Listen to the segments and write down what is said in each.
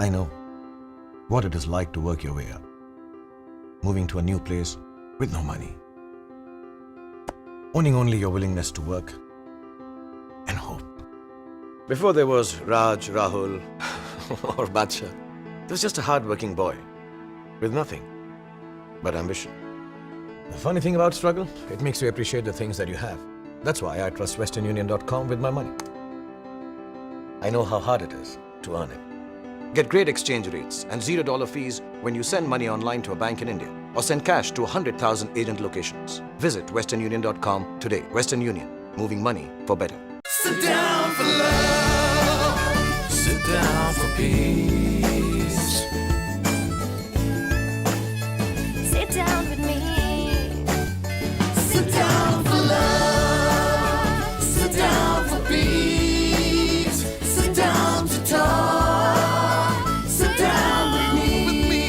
I know what it is like to work your way up. Moving to a new place with no money. Owning only your willingness to work and hope. Before there was Raj, Rahul or Badshah, there was just a hard-working boy with nothing but ambition. The funny thing about struggle, it makes you appreciate the things that you have. That's why I trust westernunion.com with my money. I know how hard it is to earn it. Get great exchange rates and $0 fees when you send money online to a bank in India or send cash to 100,000 agent locations. Visit westernunion.com today. Western Union, moving money for better. Sit down for love, sit down for peace. Sit down with me. Sit down for love, sit down for peace. Sit down to talk, sit down with me.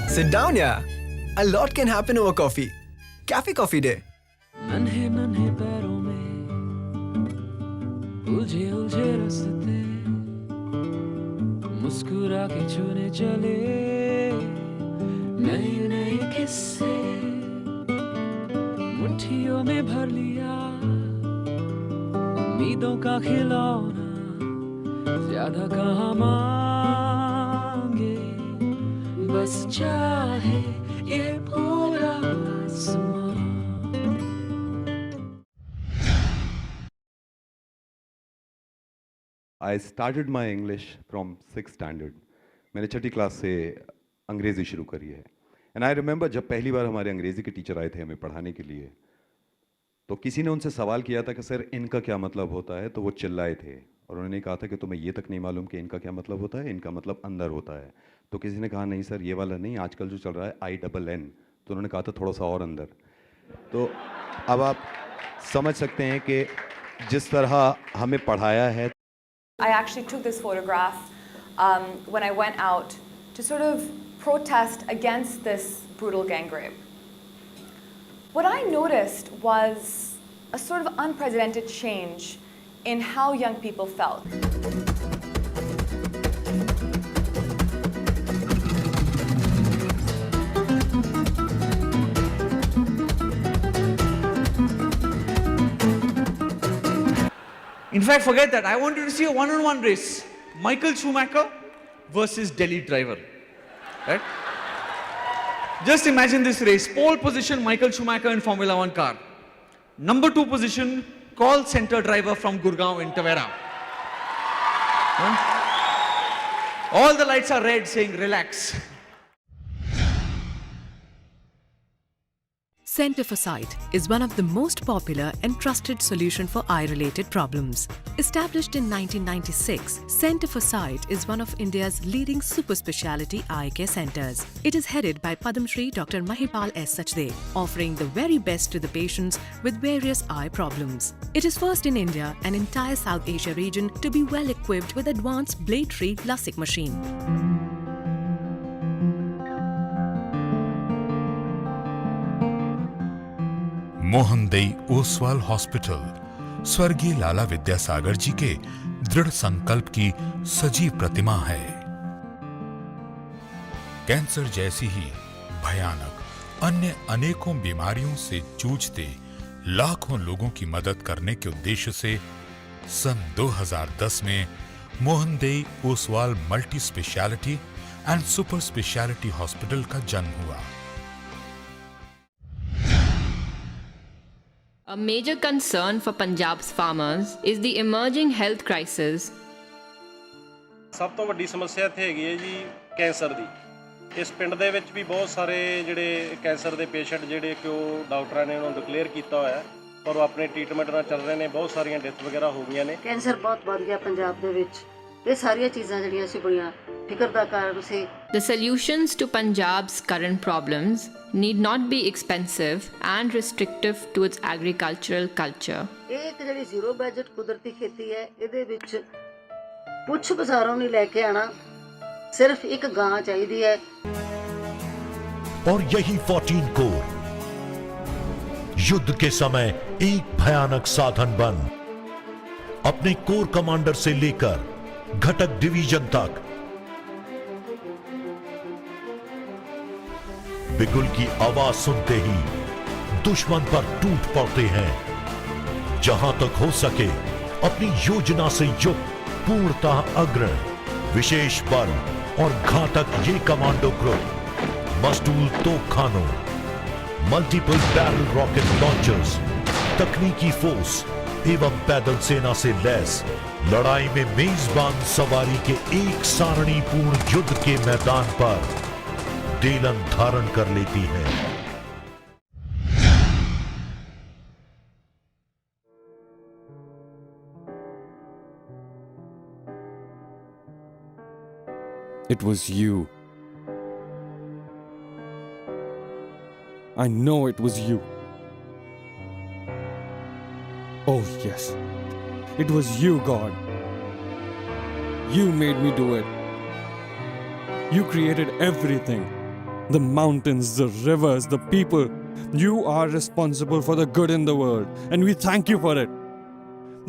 Sit down, yeah. A lot can happen over coffee. Cafe Coffee Day. नन्हे नन्हे पैरों में उलझे उलझे रास्ते मुस्कुरा के छूने चले नए नए किस्से मुट्ठियों में भर लिया उम्मीदों का खिलौना ज्यादा कहाँ मांगे बस चाहे ये पूरा आसमां. I started my English from 6th standard. मैंने छठी क्लास से अंग्रेज़ी शुरू करी है. And I remember जब पहली बार हमारे अंग्रेज़ी के टीचर आए थे हमें पढ़ाने के लिए, तो किसी ने उनसे सवाल किया था कि सर इनका क्या मतलब होता है, तो वो चिल्लाए थे और उन्होंने कहा था कि तुम्हें ये तक नहीं मालूम कि इनका क्या मतलब होता है, इनका मतलब अंदर होता है. तो किसी ने कहा नहीं सर ये वाला नहीं, आजकल जो चल रहा है INN, तो उन्होंने कहा था थोड़ा सा और अंदर. तो अब आप समझ सकते हैं कि जिस तरह हमें पढ़ाया है. I actually took this photograph when I went out to sort of protest against this brutal gang rape. What I noticed was a sort of unprecedented change in how young people felt. In fact, forget that. I wanted to see a one-on-one race. Michael Schumacher versus Delhi driver. Right? Just imagine this race. Pole position, Michael Schumacher in Formula 1 car. Number 2 position, call center driver from Gurgaon in Tavera. Huh? All the lights are red saying relax. Centre for Sight is one of the most popular and trusted solution for eye-related problems. Established in 1996, Centre for Sight is one of India's leading super speciality eye care centres. It is headed by Padam Shri Dr. Mahipal S. Sachdev, offering the very best to the patients with various eye problems. It is first in India and entire South Asia region to be well equipped with advanced blade-free LASIK machine. Mohandei Oswal hospital स्वर्गीय लाला विद्यासागर जी के दृढ़ संकल्प की सजीव प्रतिमा है. Cancer जैसी ही भयानक अन्य अनेकों बीमारियों से जूझते लाखों लोगों की मदद करने के उद्देश्य से सन 2010 में Mohandei Oswal multi speciality and super speciality hospital का जन्म हुआ. A major concern for Punjab's farmers is the emerging health crisis. ਸਭ ਤੋਂ ਵੱਡੀ ਸਮੱਸਿਆ ਇੱਥੇ ਹੈਗੀ ਹੈ ਜੀ ਕੈਂਸਰ ਦੀ. ਇਸ ਪਿੰਡ ਦੇ ਵਿੱਚ ਵੀ ਬਹੁਤ ਸਾਰੇ ਜਿਹੜੇ ਕੈਂਸਰ ਦੇ ਪੇਸ਼ੈਂਟ ਜਿਹੜੇ ਕਿ ਉਹ ਡਾਕਟਰਾਂ ਨੇ ਉਹਨਾਂ ਨੂੰ ਡਿਕਲੇਅਰ ਕੀਤਾ ਹੋਇਆ ਪਰ ਉਹ ਆਪਣੇ ਟ੍ਰੀਟਮੈਂਟ ਨਾਲ ਚੱਲ ਰਹੇ ਨੇ. ਬਹੁਤ ਸਾਰੀਆਂ ਡੈਥ ਵਗੈਰਾ ਹੋ ਗਈਆਂ ਨੇ. ਕੈਂਸਰ ਬਹੁਤ ਵੱਧ ਗਿਆ ਪੰਜਾਬ ਦੇ ਵਿੱਚ. ਇਹ ਸਾਰੀਆਂ ਚੀਜ਼ਾਂ ਜਿਹੜੀਆਂ ਸੀ ਬੜੀਆਂ ਫਿਕਰ ਦਾ ਕਾਰਨ ਸੀ. The solutions to Punjab's current problems need not be expensive and restrictive to its agricultural culture. ਇਹ ਇੱਕ ਜਿਹੜੀ ਜ਼ੀਰੋ ਬਜਟ ਕੁਦਰਤੀ ਖੇਤੀ ਹੈ, ਇਹਦੇ ਵਿੱਚ ਪੁੱਛ ਬਾਜ਼ਾਰੋਂ ਨਹੀਂ ਲੈ ਕੇ ਆਣਾ, सिर्फ एक गां चाहिए है। और यही 14 कोर युद्ध के समय एक भयानक साधन बन अपने कोर कमांडर से लेकर घटक डिवीजन तक। बिगुल की आवाज सुनते ही दुश्मन पर टूट पड़ते हैं। जहां तक हो सके अपनी योजना से युक्त पूर्णतः अग्र विशेष बल और घातक ये कमांडो ग्रुप मस्तूल तोपखानों, मल्टीपल बैरल रॉकेट लॉन्चर्स, तकनीकी फोर्स एवं पैदल सेना से लैस लड़ाई में मेजबान सवारी के एक सारणीपूर्ण युद्ध के मैदान पर देलन धारण कर लेती है। It was you. I know it was you. Oh, yes. It was you, God. You made me do it. You created everything. The mountains, the rivers, the people. You are responsible for the good in the world, and we thank you for it.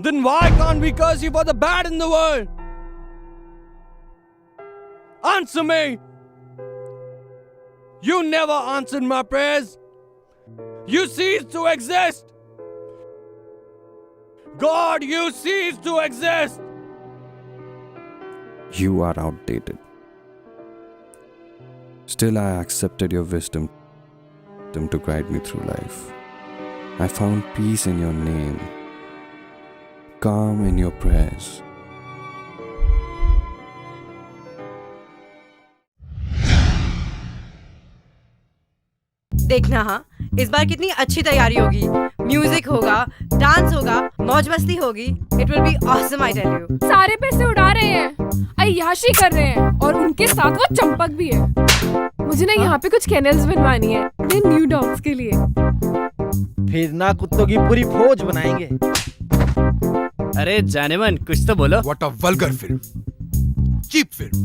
Then why can't we curse you for the bad in the world? Answer me! You never answered my prayers. You ceased to exist. God, you ceased to exist. You are outdated. Still, I accepted your wisdom to guide me through life. I found peace in your name, calm in your prayers. देखना हाँ, इस बार कितनी अच्छी तैयारी होगी। Music होगा, dance होगा, मौज मस्ती होगी। It will be awesome, I tell you. सारे पैसे उड़ा रहे हैं, अय्याशी कर रहे हैं और उनके साथ वो चंपक भी है। मुझे ना यहाँ पे कुछ कैनल्स बनवानी है अपने न्यू डॉग्स के लिए। फिर ना कुत्तों की पूरी फौज बनाएंगे। अरे जानेमन कुछ तो बोलो। What a vulgar film. Cheap film.